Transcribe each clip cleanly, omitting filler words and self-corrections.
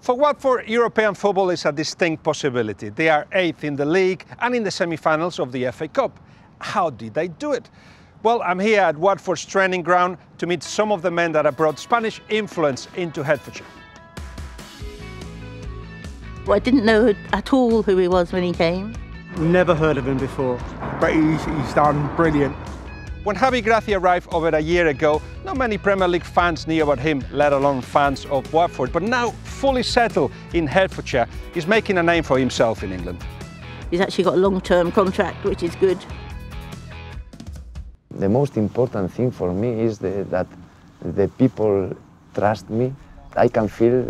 For Watford, European football is a distinct possibility. They are 8th in the league and in the semi-finals of the FA Cup. How did they do it? Well, I'm here at Watford's training ground to meet some of the men that have brought Spanish influence into Hertfordshire. I didn't know at all who he was when he came. Never heard of him before, but he's done brilliant. When Javi Gracia arrived over a year ago, not many Premier League fans knew about him, let alone fans of Watford. But now, fully settled in Hertfordshire, he's making a name for himself in England. He's actually got a long-term contract, which is good. The most important thing for me is that the people trust me. I can feel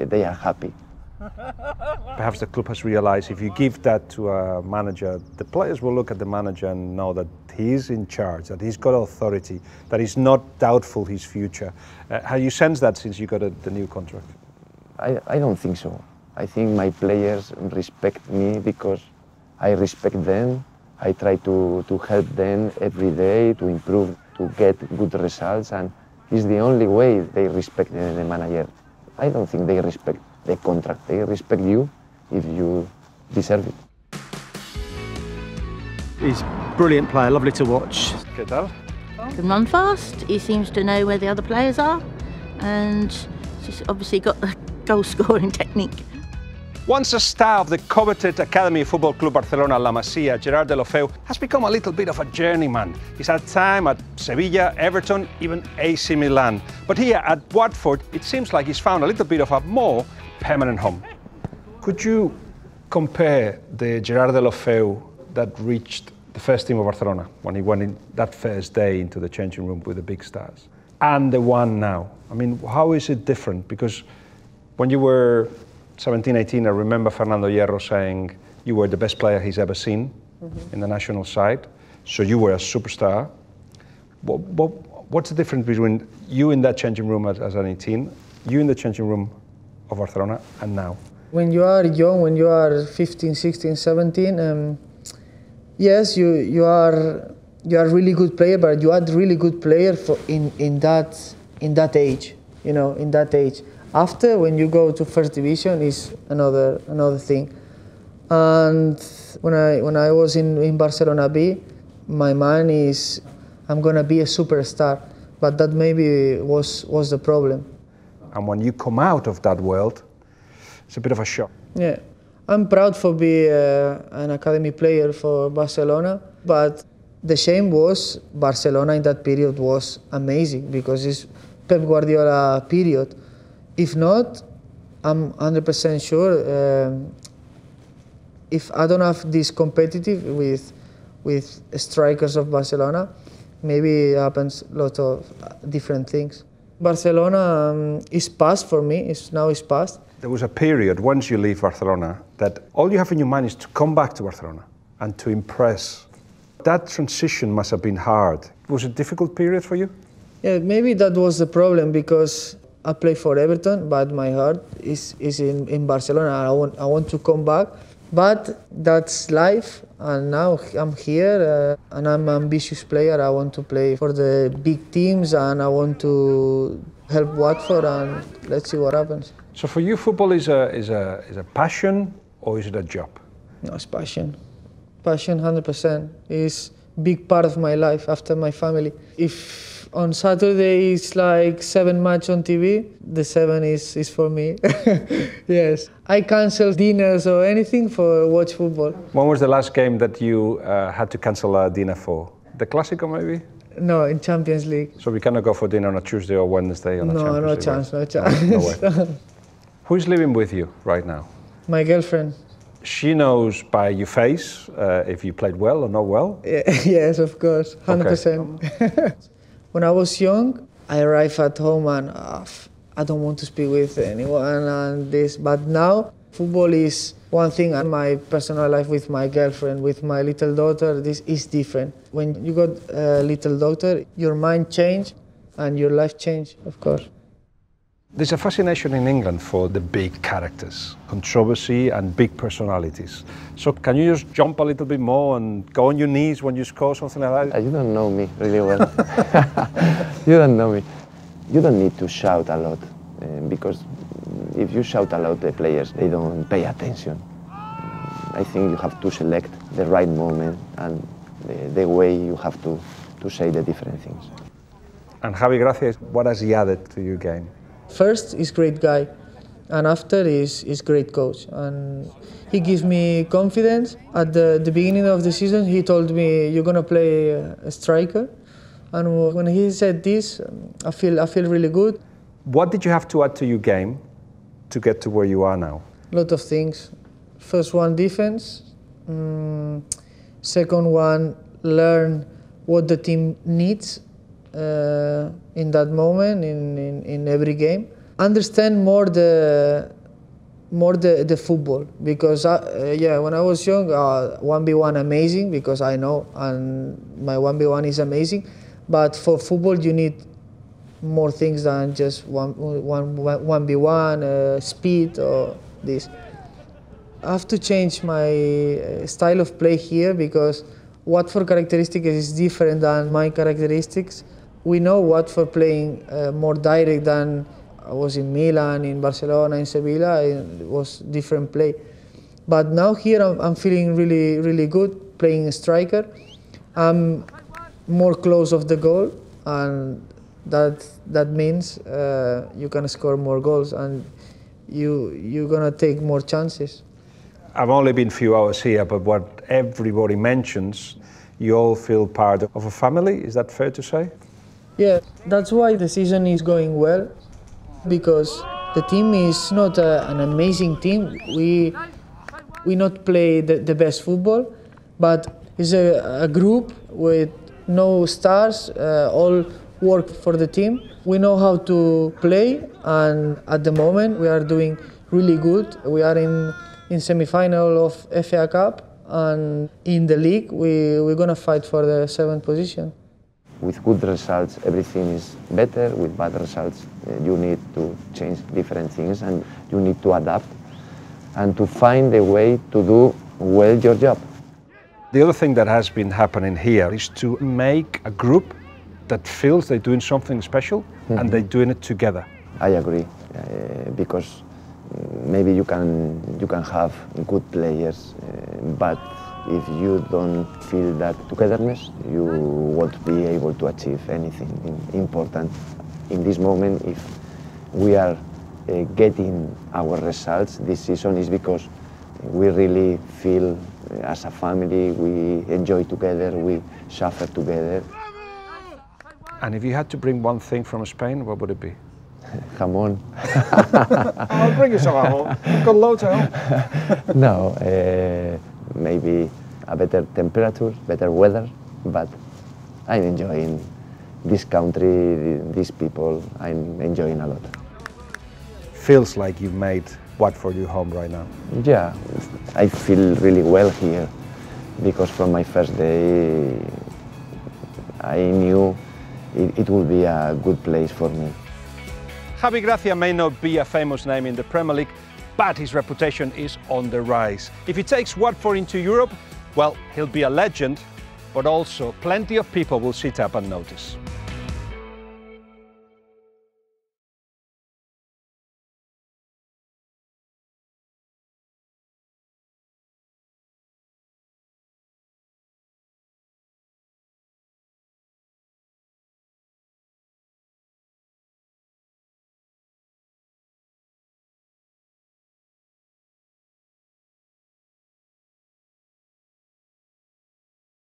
they are happy. Perhaps the club has realised if you give that to a manager, the players will look at the manager and know that he's in charge, that he's got authority, that he's not doubtful his future. Have you sensed that since you got the new contract? I don't think so. I think my players respect me because I respect them. I try to help them every day to improve, to get good results, and it's the only way they respect the manager. I don't think they respect the contract. They respect you if you deserve it. He's a brilliant player, lovely to watch. ¿Qué tal? He can run fast, he seems to know where the other players are, and he's obviously got the goal-scoring technique. Once a star of the coveted Academy Football Club Barcelona La Masia, Gerard Deulofeu has become a little bit of a journeyman. He's had time at Sevilla, Everton, even AC Milan. But here at Watford, it seems like he's found a little bit of a more permanent home. Could you compare the Gerard Deulofeu that reached the first team of Barcelona when he went in that first day into the changing room with the big stars and the one now? I mean, how is it different? Because when you were 17, 18, I remember Fernando Hierro saying you were the best player he's ever seen in the national side. So you were a superstar. What's the difference between you in that changing room as an 18, you in the changing room of Barcelona, and now? When you are young, when you are 15, 16, 17, yes, you are a really good player, but you are a really good player in that age, you know, in that age. After, when you go to first division, is another thing. And when I was in Barcelona B, my mind is I'm gonna be a superstar, but that maybe was the problem. And when you come out of that world, it's a bit of a shock. Yeah, I'm proud for being an academy player for Barcelona, but the shame was Barcelona in that period was amazing because it's Pep Guardiola period. If not, I'm 100% sure if I don't have this competitive with strikers of Barcelona, maybe it happens a lot of different things. Barcelona is past for me, now it's past. There was a period, once you leave Barcelona, that all you have in your mind is to come back to Barcelona and to impress. That transition must have been hard. Was it a difficult period for you? Yeah, maybe that was the problem because I play for Everton, but my heart is in Barcelona. I want to come back, but that's life. And now I'm here, and I'm an ambitious player. I want to play for the big teams, and I want to help Watford. And let's see what happens. So for you, football is a passion, or is it a job? No, it's passion. Passion, 100%. It's a big part of my life after my family. If on Saturday it's like 7 matches on TV, the 7 is for me. Yes. I cancel dinners or anything for watch football. When was the last game that you had to cancel a dinner for? The Clásico maybe? No, in Champions League. So we cannot go for dinner on a Tuesday or Wednesday on a Champions League? No chance. No way. Who's living with you right now? My girlfriend. She knows by your face if you played well or not well? Yes, of course, 100%. Okay. When I was young, I arrived at home and I don't want to speak with anyone and this. But now, football is one thing, and my personal life with my girlfriend, with my little daughter, this is different. When you got a little daughter, your mind change and your life change, of course. There's a fascination in England for the big characters, controversy and big personalities. So can you just jump a little bit more and go on your knees when you score, something like that? You don't know me really well. You don't know me. You don't need to shout a lot because if you shout aloud the players, they don't pay attention. I think you have to select the right moment and the way you have to say the different things. And Javi Gracia, what has he added to your game? First, he's great guy, and after he's great coach. And he gives me confidence. At the beginning of the season, he told me, "You're gonna play a striker." And when he said this, I feel really good. What did you have to add to your game to get to where you are now? A lot of things. First one, defense. Second one, learn what the team needs in that moment, in every game. Understand more the football, because when I was young, 1v1 amazing, because I know, and my 1v1 is amazing. But for football, you need more things than just 1v1, speed or this. I have to change my style of play here, because Watford characteristics is different than my characteristics. We know Watford playing more direct than I was in Milan, in Barcelona, in Sevilla. It was different play. But now here I'm feeling really good playing a striker. I'm more close of the goal, and that means you can score more goals and you're gonna take more chances. I've only been a few hours here, but what everybody mentions, you all feel part of a family. Is that fair to say? Yeah, that's why the season is going well, because the team is not an amazing team. We not play the best football, but it's a group with no stars, all work for the team. We know how to play, and at the moment we are doing really good. We are in semi-final of FA Cup, and in the league we're gonna fight for the 7th position. With good results, everything is better. With bad results, you need to change different things, and you need to adapt and to find a way to do well your job. The other thing that has been happening here is to make a group that feels they're doing something special and they're doing it together. I agree, because maybe you can have good players, but if you don't feel that togetherness, you won't be able to achieve anything important. In this moment, if we are getting our results this season, is because we really feel as a family, we enjoy together, we suffer together. And if you had to bring one thing from Spain, what would it be? Jamón. I'll bring you some jamón. I've got loads at home. No, maybe a better temperature, better weather, but I'm enjoying this country, these people, I'm enjoying a lot. Feels like you've made Watford your home right now. Yeah, I feel really well here, because from my first day I knew it would be a good place for me. Javi Gracia may not be a famous name in the Premier League, but his reputation is on the rise. If he takes Watford into Europe, well, he'll be a legend, but also plenty of people will sit up and notice.